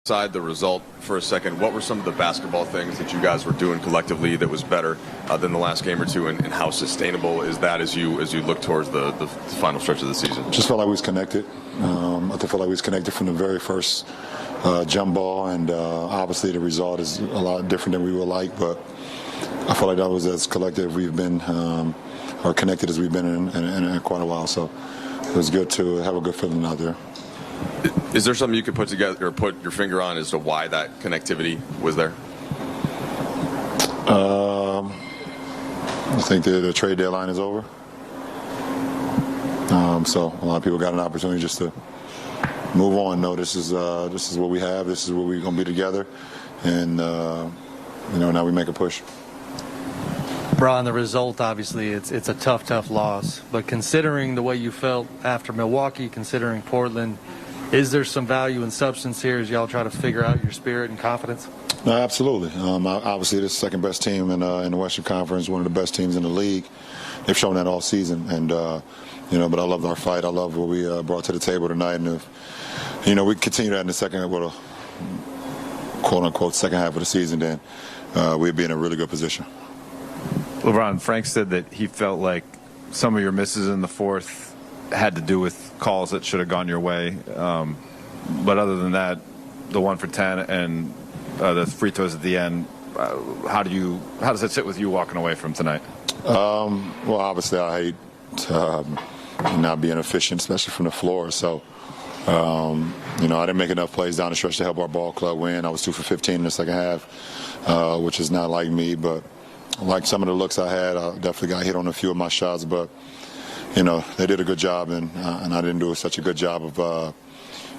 Aside the result for a second, what were some of the basketball things that you guys were doing collectively that was better than the last game or two, and how sustainable is that as you look towards the final stretch of the season? Just felt like we was connected. I felt like we was connected from the very first jump ball, and obviously the result is a lot different than we would like, but I felt like that was as collective we've been, or connected as we've been in quite a while. So it was good to have a good feeling out there. Is there something you could put together or put your finger on as to why that connectivity was there? I think the trade deadline is over. So a lot of people got an opportunity just to move on. No, this is what we have. This is where we're going to be together, and now we make a push. Brian, the result, obviously, it's a tough loss. But considering the way you felt after Milwaukee, considering Portland, is there some value and substance here as y'all try to figure out your spirit and confidence? No, absolutely. Obviously, this is the second best team in the Western Conference, one of the best teams in the league. They've shown that all season, and but I loved our fight. I love what we brought to the table tonight, and if we continue that in the second, with a quote unquote second half of the season, then we'd be in a really good position. LeBron, Frank said that he felt like some of your misses in the fourth had to do with calls that should have gone your way. But other than that, the 1 for 10 and the free throws at the end, how does it sit with you walking away from tonight? Well, obviously I hate not being efficient, especially from the floor. So, I didn't make enough plays down the stretch to help our ball club win. I was 2 for 15 in the second half, which is not like me, but like some of the looks I had, I definitely got hit on a few of my shots, but they did a good job, and I didn't do such a good job of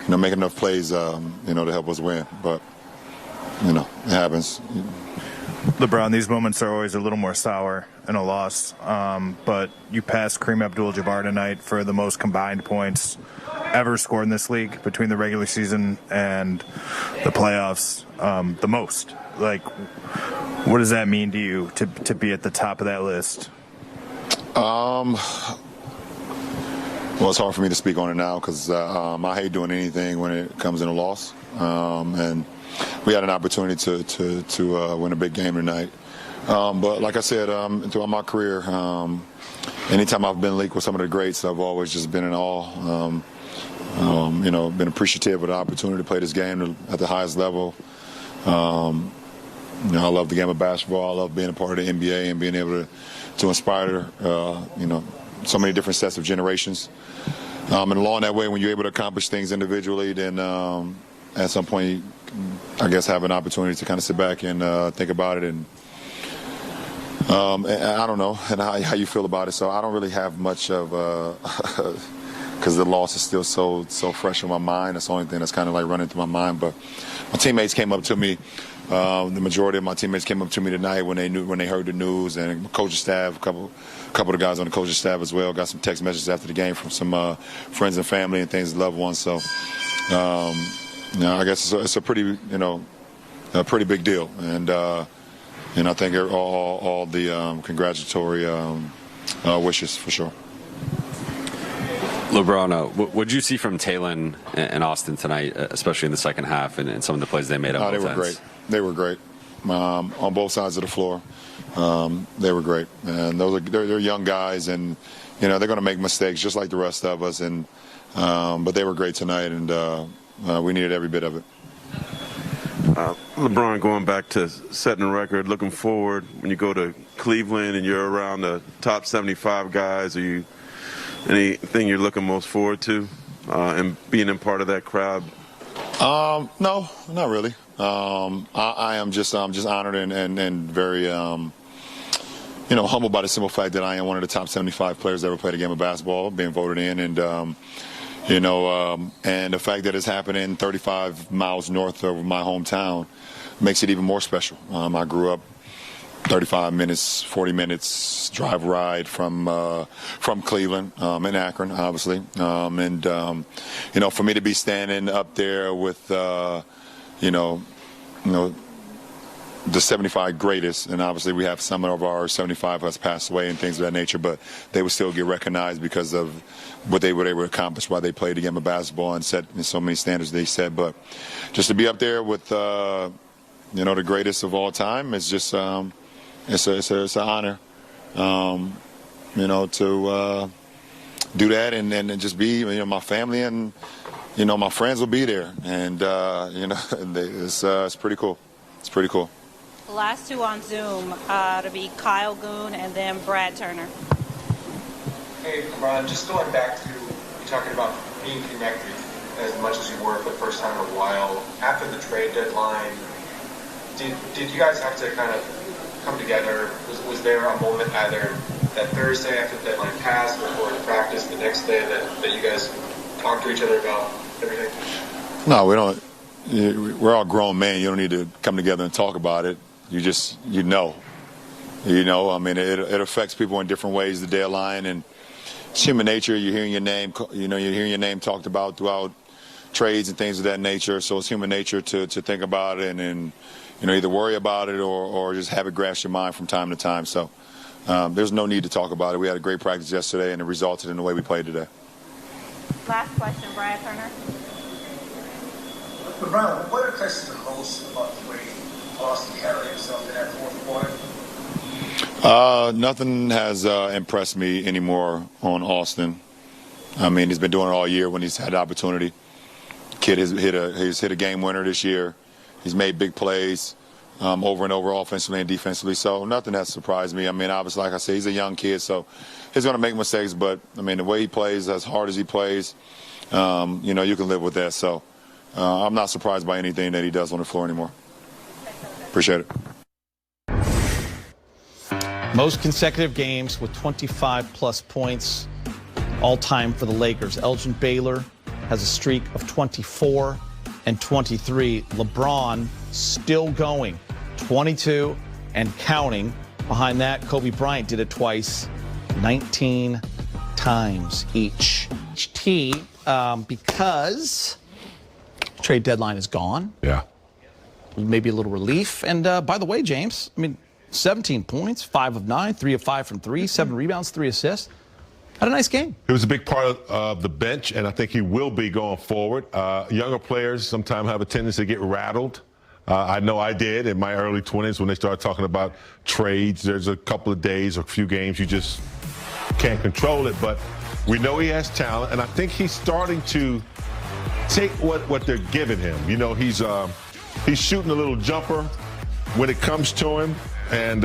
making enough plays to help us win. But it happens. LeBron, these moments are always a little more sour in a loss, but you passed Kareem Abdul-jabbar tonight for the most combined points ever scored in this league between the regular season and the playoffs. The most. Like, what does that mean to you to be at the top of that list? Well, it's hard for me to speak on it now because I hate doing anything when it comes in a loss. And we had an opportunity to win a big game tonight. But like I said, throughout my career, anytime I've been linked with some of the greats, I've always just been in awe. Been appreciative of the opportunity to play this game at the highest level. I love the game of basketball. I love being a part of the NBA and being able to inspire, so many different sets of generations. And along that way, when you're able to accomplish things individually, then at some point, I guess, have an opportunity to kind of sit back and think about it. And I don't know and how you feel about it. So I don't really have much of because the loss is still so fresh in my mind. That's the only thing that's kind of like running through my mind. But my teammates came up to me. The majority of my teammates came up to me tonight when they heard the news, and the coaching staff, a couple of the guys on the coaching staff as well, got some text messages after the game from some friends and family and things, loved ones. So, I guess it's a pretty, a pretty big deal, and I think all the congratulatory wishes for sure. LeBron, what did you see from Taylor and Austin tonight, especially in the second half and some of the plays they made on offense? They were great. They were great on both sides of the floor. They were great, and they're young guys, and they're going to make mistakes just like the rest of us. And but they were great tonight, and we needed every bit of it. LeBron, going back to setting a record, looking forward when you go to Cleveland and you're around the top 75 guys, are you anything you're looking most forward to and being in part of that crowd? No, not really. I am just honored and very humbled by the simple fact that I am one of the top 75 players that ever played a game of basketball, being voted in, and and the fact that it's happening 35 miles north of my hometown makes it even more special. I grew up 35 minutes, 40 minutes drive ride from Cleveland, in Akron, obviously. For me to be standing up there with, the 75 greatest, and obviously we have some of our 75 has passed away and things of that nature, but they would still get recognized because of what they were able to accomplish while they played the game of basketball and set so many standards they set. But just to be up there with the greatest of all time is just it's an honor, to do that and just be my family and my friends will be there, and it's pretty cool. It's pretty cool. The last two on Zoom to be Kyle Goon and then Brad Turner. Hey, LeBron, just going back to you talking about being connected as much as you were for the first time in a while. After the trade deadline, did you guys have to kind of come together? Was there a moment either that Thursday after the deadline passed or in practice the next day that you guys talked to each other about everything? No, we don't. We're all grown men. You don't need to come together and talk about it. You just, I mean, it affects people in different ways, the deadline, and it's human nature. You're hearing your name, you're hearing your name talked about throughout trades and things of that nature. So it's human nature to think about it and either worry about it or just have it grasp your mind from time to time. So there's no need to talk about it. We had a great practice yesterday, and it resulted in the way we played today. Last question, Brad Turner. LeBron, what impresses the most about the way Austin carried himself in that fourth quarter? Nothing has impressed me anymore on Austin. I mean, he's been doing it all year when he's had the opportunity. Kid has hit a game winner this year. He's made big plays over and over offensively and defensively. So nothing has surprised me. I mean, obviously, like I said, he's a young kid, so he's going to make mistakes. But, I mean, the way he plays, as hard as he plays, you can live with that. So I'm not surprised by anything that he does on the floor anymore. Appreciate it. Most consecutive games with 25-plus points all-time for the Lakers. Elgin Baylor has a streak of 24 and 23. LeBron still going, 22 and counting. Behind that, Kobe Bryant did it twice, 19 times each. Because trade deadline is gone. Yeah. Maybe a little relief. And by the way, James, I mean, 17 points, 5 of 9, 3 of 5 from 3, 7 rebounds, 3 assists. Had a nice game. He was a big part of the bench, and I think he will be going forward. Younger players sometimes have a tendency to get rattled. I know I did in my early 20s when they started talking about trades. There's a couple of days or a few games you just can't control it, but we know he has talent, and I think he's starting to take what they're giving him. He's shooting a little jumper when it comes to him, and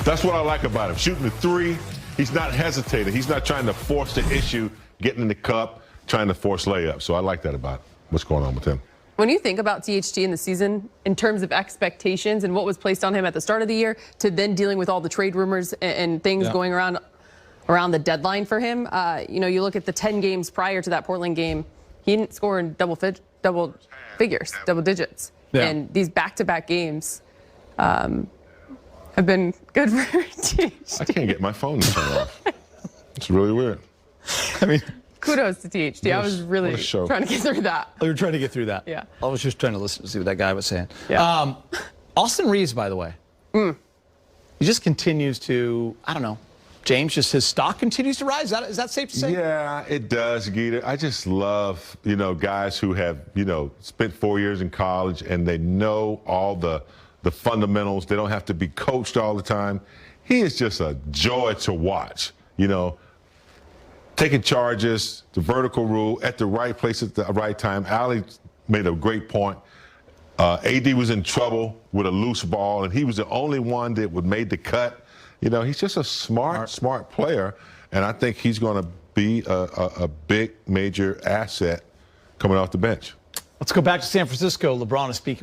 that's what I like about him. Shooting the three, he's not hesitating. He's not trying to force the issue, getting in the cup, trying to force layups. So I like that about what's going on with him. When you think about THT in the season in terms of expectations and what was placed on him at the start of the year to then dealing with all the trade rumors and things going around the deadline for him, you look at the 10 games prior to that Portland game, he didn't score in double figures, double digits. Yeah. And these back-to-back games have been good for THT. I can't get my phone to turn off. It's really weird. I mean, kudos to THT. I was really trying to get through that. Oh, you're trying to get through that? Yeah. I was just trying to listen to see what that guy was saying. Yeah. Austin Reeves, by the way, he just continues to, I don't know, James, just his stock continues to rise. Is that safe to say? Yeah, it does, Geeta. I just love, guys who have, spent 4 years in college and they know all the fundamentals. They don't have to be coached all the time. He is just a joy to watch, taking charges, the vertical rule, at the right place at the right time. Ali made a great point. AD was in trouble with a loose ball, and he was the only one that made the cut. He's just a smart player, and I think he's going to be a big, major asset coming off the bench. Let's go back to San Francisco. LeBron is speaking.